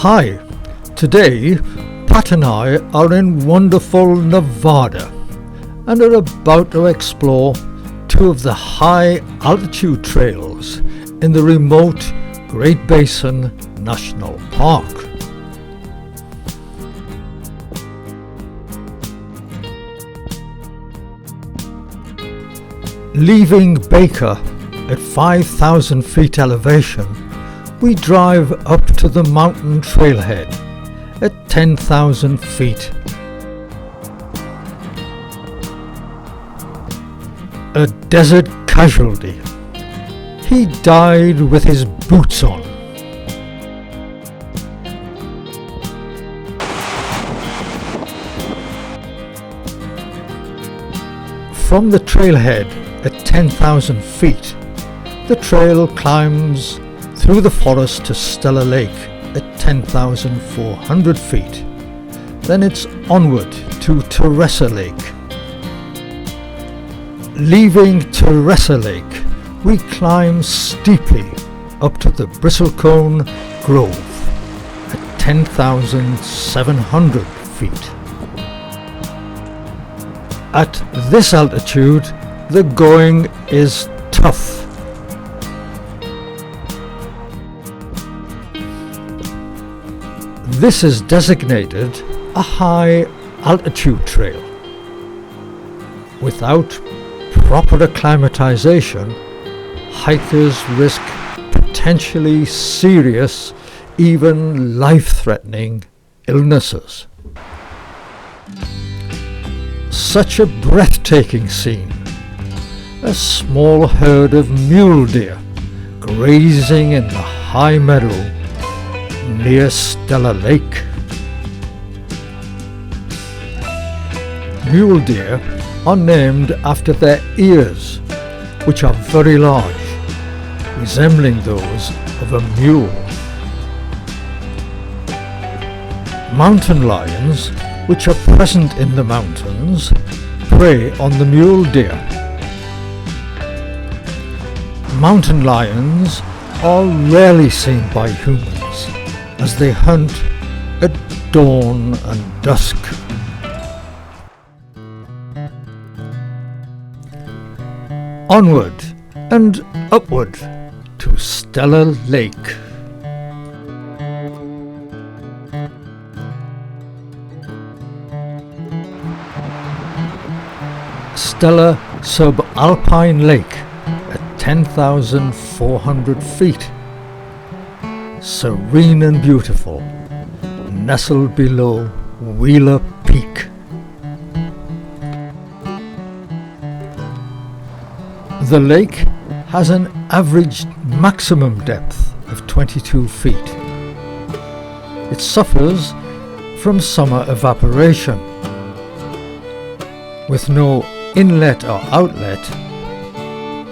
Hi, today Pat and I are in wonderful Nevada and are about to explore two of the high altitude trails in the remote Great Basin National Park. Leaving Baker at 5,000 feet elevation, we drive up to the mountain trailhead at 10,000 feet. A desert casualty. He died with his boots on. From the trailhead at 10,000 feet, the trail climbs through the forest to Stella Lake at 10,400 feet. Then it's onward to Teresa Lake. Leaving Teresa Lake, we climb steeply up to the Bristlecone Grove at 10,700 feet. At this altitude, the going is tough. This is designated a high altitude trail. Without proper acclimatization, hikers risk potentially serious, even life-threatening illnesses. Such a breathtaking scene. A small herd of mule deer grazing in the high meadow near Stella Lake. Mule deer are named after their ears, which are very large, resembling those of a mule. Mountain lions, which are present in the mountains, prey on the mule deer. Mountain lions are rarely seen by humans, as they hunt at dawn and dusk. Onward and upward to Stella Lake. Stella Subalpine Lake at 10,400 feet. Serene and beautiful, nestled below Wheeler Peak. The lake has an average maximum depth of 22 feet. It suffers from summer evaporation. With no inlet or outlet,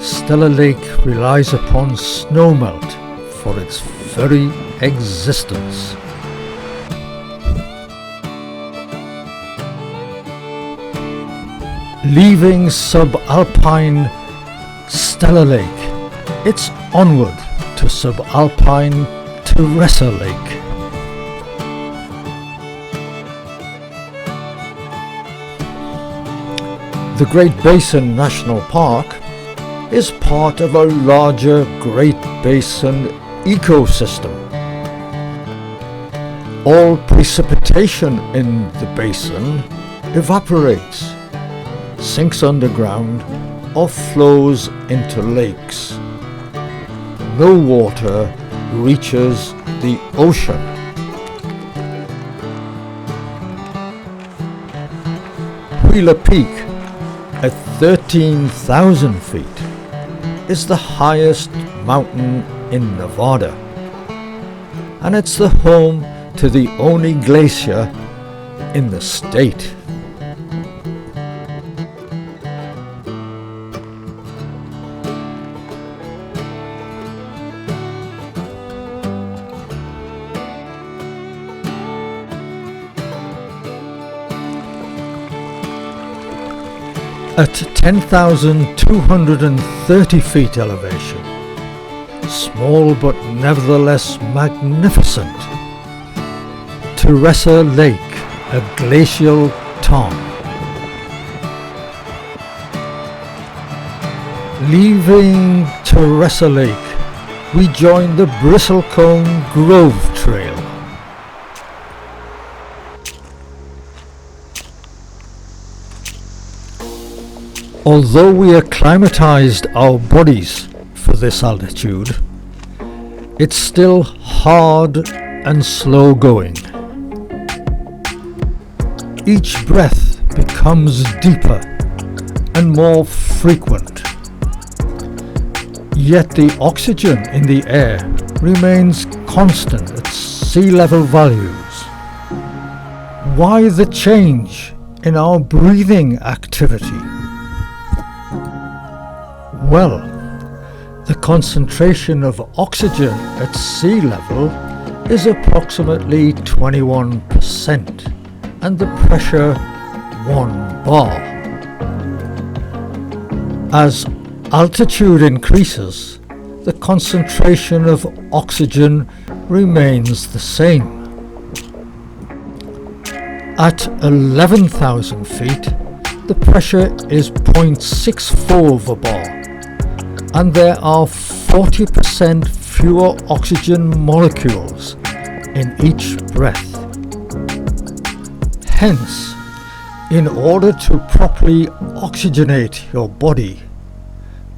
Stella Lake relies upon snowmelt for its very existence. Leaving subalpine Stella Lake, it's onward to subalpine Teresa Lake. The Great Basin National Park is part of a larger Great Basin ecosystem. All precipitation in the basin evaporates, sinks underground, or flows into lakes. No water reaches the ocean. Wheeler Peak at 13,000 feet is the highest mountain in Nevada, and it's the home to the only glacier in the state. At 10,230 feet elevation, small but nevertheless magnificent, Teresa Lake, a glacial tarn. Leaving Teresa Lake, we join the Bristlecone Grove Trail. Although we acclimatized our bodies for this altitude, it's still hard and slow going. Each breath becomes deeper and more frequent. Yet the oxygen in the air remains constant at sea level values. Why the change in our breathing activity? Well, the concentration of oxygen at sea level is approximately 21% and the pressure 1 bar. As altitude increases, the concentration of oxygen remains the same. At 11,000 feet, the pressure is 0.64 bar, and there are 40% fewer oxygen molecules in each breath. Hence, in order to properly oxygenate your body,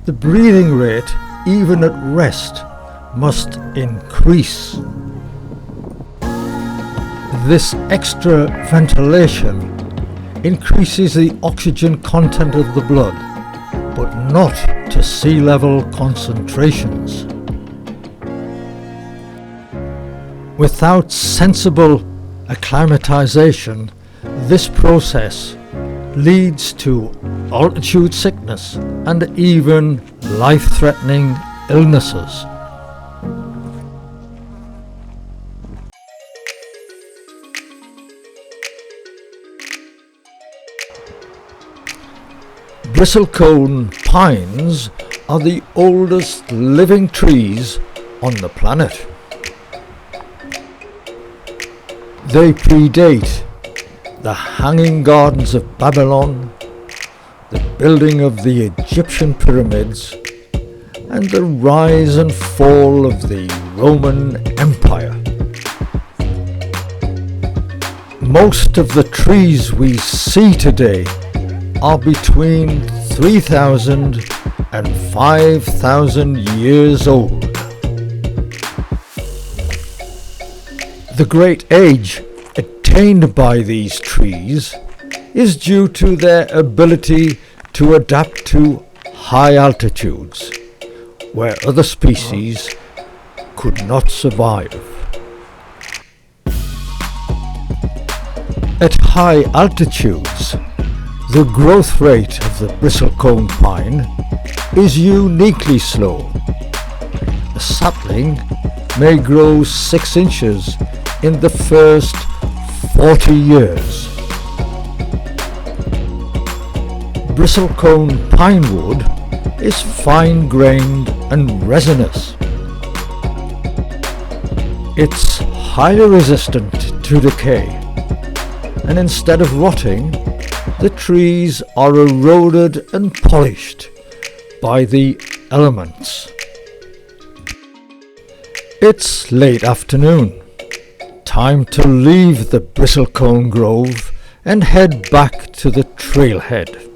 the breathing rate, even at rest, must increase. This extra ventilation increases the oxygen content of the blood, but not to sea level concentrations. Without sensible acclimatization, this process leads to altitude sickness and even life-threatening illnesses. Bristlecone pines are the oldest living trees on the planet. They predate the Hanging Gardens of Babylon, the building of the Egyptian pyramids, and the rise and fall of the Roman Empire. Most of the trees we see today are between 3,000 and 5,000 years old. The great age attained by these trees is due to their ability to adapt to high altitudes, where other species could not survive. At high altitudes, the growth rate of the bristlecone pine is uniquely slow. A sapling may grow 6 inches in the first 40 years. Bristlecone pine wood is fine-grained and resinous. It's highly resistant to decay, and instead of rotting, the trees are eroded and polished by the elements. It's late afternoon. Time to leave the Bristlecone Grove and head back to the trailhead.